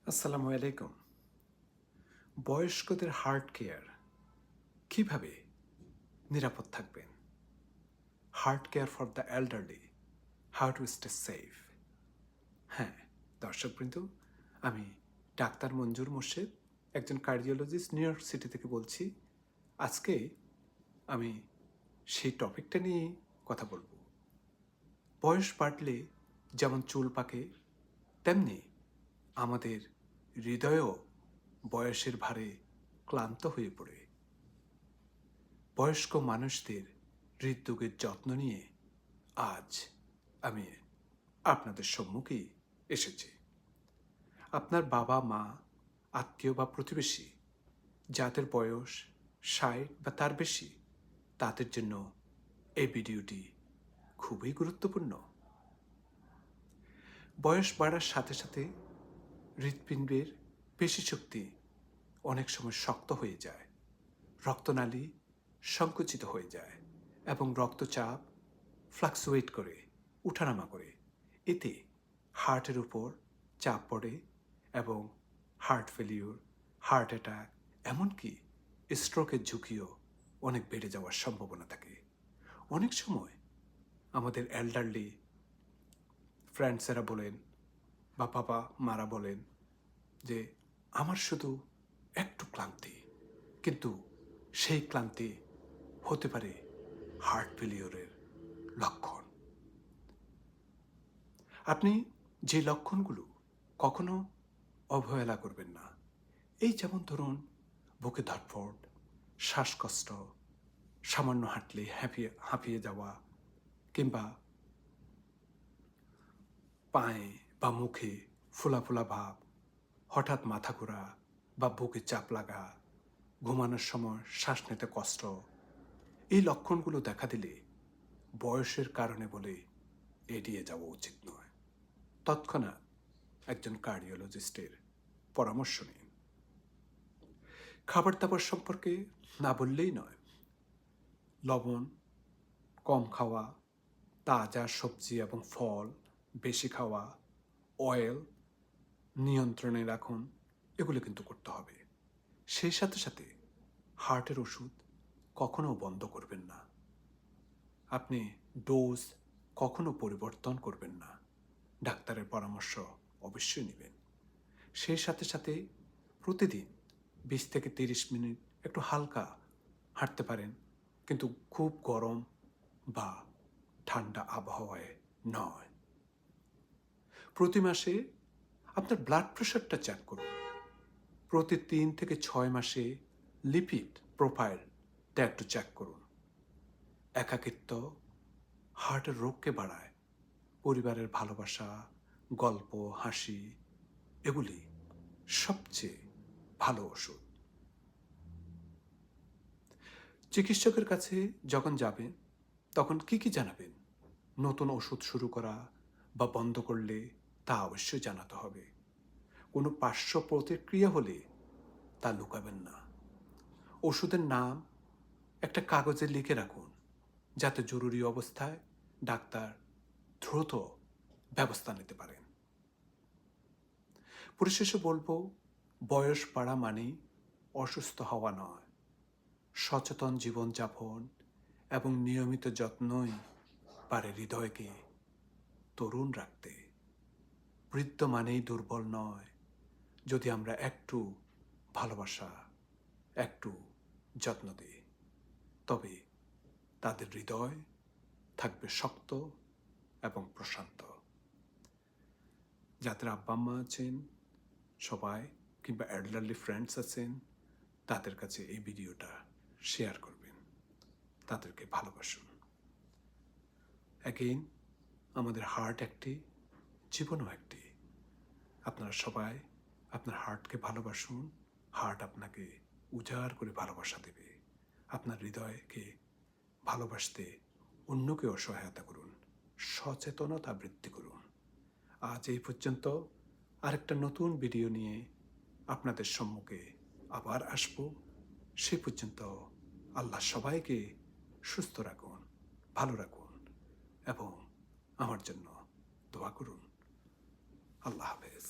আসসালামু আলাইকুম। বয়স্কদের হার্ট কেয়ার কিভাবে নিরাপদ থাকবেন? Heart care for the elderly, how to stay safe. হ্যাঁ, দর্শকবৃন্দ, আমি ডাক্তার মঞ্জুর মোর্শেদ, একজন কার্ডিওলজিস্ট, নিউ ইয়র্ক সিটি থেকে বলছি। আজকে আমি সেই টপিকটা নিয়ে কথা বলবো। বয়স বাড়লে যেমন চুল পাকে, তেমনি আমাদের হৃদয়ও বয়সের ভারে ক্লান্ত হয়ে পড়ে। বয়স্ক মানুষদের হৃদরোগের যত্ন নিয়ে আজ আমি আপনাদের সম্মুখে এসেছি। আপনার বাবা মা, আত্মীয় বা প্রতিবেশী যাদের বয়স 60 বা তার বেশি, তাদের জন্য এই ভিডিওটি খুবই গুরুত্বপূর্ণ। বয়স বাড়ার সাথে সাথে হৃৎপিণ্ডের পেশিশক্তি অনেক সময় শক্ত হয়ে যায়, রক্তনালী সংকুচিত হয়ে যায় এবং রক্তচাপ ফ্লাকচুয়েট করে, উঠানামা করে। এতে হার্টের উপর চাপ পড়ে এবং হার্ট ফেলিওর, হার্ট অ্যাটাক, এমনকি স্ট্রোকের ঝুঁকিও অনেক বেড়ে যাওয়ার সম্ভাবনা থাকে। অনেক সময় আমাদের এল্ডারলি ফ্রেন্ডসেরা বলেন বা বাবা মারা বলেন যে আমার শুধু একটু ক্লান্তি, কিন্তু সেই ক্লান্তি হতে পারে হার্ট ফেলিওরের লক্ষণ। আপনি যে লক্ষণগুলো কখনো অবহেলা করবেন না, এই যেমন ধরুন বুকে ধড়ফড়, শ্বাসকষ্ট, সামান্য হাঁটলে হাঁপিয়ে যাওয়া, কিংবা পায়ে বা মুখে ফোলা ফোলা ভাব, হঠাৎ মাথা ঘোরা বা বুকে চাপ লাগা, ঘুমানোর সময় শ্বাস নিতে কষ্ট। এই লক্ষণগুলো দেখা দিলে বয়সের কারণে বলে এড়িয়ে যাওয়া উচিত নয়। তৎক্ষণাৎ একজন কার্ডিওলজিস্টের পরামর্শ নিন। খাবার দাবার সম্পর্কে না বললেই নয়। লবণ কম খাওয়া, তাজা সবজি এবং ফল বেশি খাওয়া, অয়েল নিয়ন্ত্রণে রাখুন, এগুলো কিন্তু করতে হবে। সেই সাথে সাথে হার্টের ওষুধ কখনো বন্ধ করবেন না। আপনি ডোজ কখনো পরিবর্তন করবেন না, ডাক্তারের পরামর্শ অবশ্যই নেবেন। সেই সাথে সাথে প্রতিদিন 20 থেকে 30 মিনিট একটু হালকা হাঁটতে পারেন, কিন্তু খুব গরম বা ঠান্ডা আবহাওয়ায় নয়। প্রতি মাসে আপনার ব্লাড প্রেশারটা চেক করুন। প্রতি 3 থেকে 6 মাসে লিপিড প্রোফাইলটা একটু চেক করুন। একাকিত্ব হার্টের রোগকে বাড়ায়। পরিবারের ভালোবাসা, গল্প, হাসি, এগুলি সবচেয়ে ভালো ওষুধ। চিকিৎসকের কাছে যখন যাবেন তখন কি জানাবেন? নতুন ওষুধ শুরু করা বা বন্ধ করলে তা অবশ্যই জানাতে হবে। কোনো পার্শ্ব প্রতিক্রিয়া হলে তা লুকাবেন না। ওষুধের নাম একটা কাগজে লিখে রাখুন, যাতে জরুরি অবস্থায় ডাক্তার দ্রুত ব্যবস্থা নিতে পারেন। পরিশেষে বলবো, বয়স বাড়া মানেই অসুস্থ হওয়া নয়। সচেতন জীবনযাপন এবং নিয়মিত যত্নই পারে হৃদয়কে তরুণ রাখতে। বৃদ্ধ মানেই দুর্বল নয়। যদি আমরা একটু ভালোবাসা, একটু যত্ন দিই, তবে তাদের হৃদয় থাকবে শক্ত এবং প্রশান্ত। যাদের আব্বা আম্মা আছেন সবাই, কিংবা এল্ডারলি ফ্রেন্ডস আছেন, তাদের কাছে এই ভিডিওটা শেয়ার করবেন, তাদেরকে ভালোবাসুন। অ্যাগেইন, আমাদের হার্ট একটি, জীবনও একটি। আপনারা সবাই আপনার হার্টকে ভালোবাসুন। হার্ট আপনাকে উজাড় করে ভালোবাসা দেবে। আপনার হৃদয়কে ভালোবাসতে অন্যকেও সহায়তা করুন, সচেতনতা বৃদ্ধি করুন। আজ এই পর্যন্ত। আরেকটা নতুন ভিডিও নিয়ে আপনাদের সম্মুখে আবার আসব। সে পর্যন্ত আল্লাহ সবাইকে সুস্থ রাখুন, ভালো রাখুন এবং আমার জন্য দোয়া করুন। আল্লাহ হাফেজ।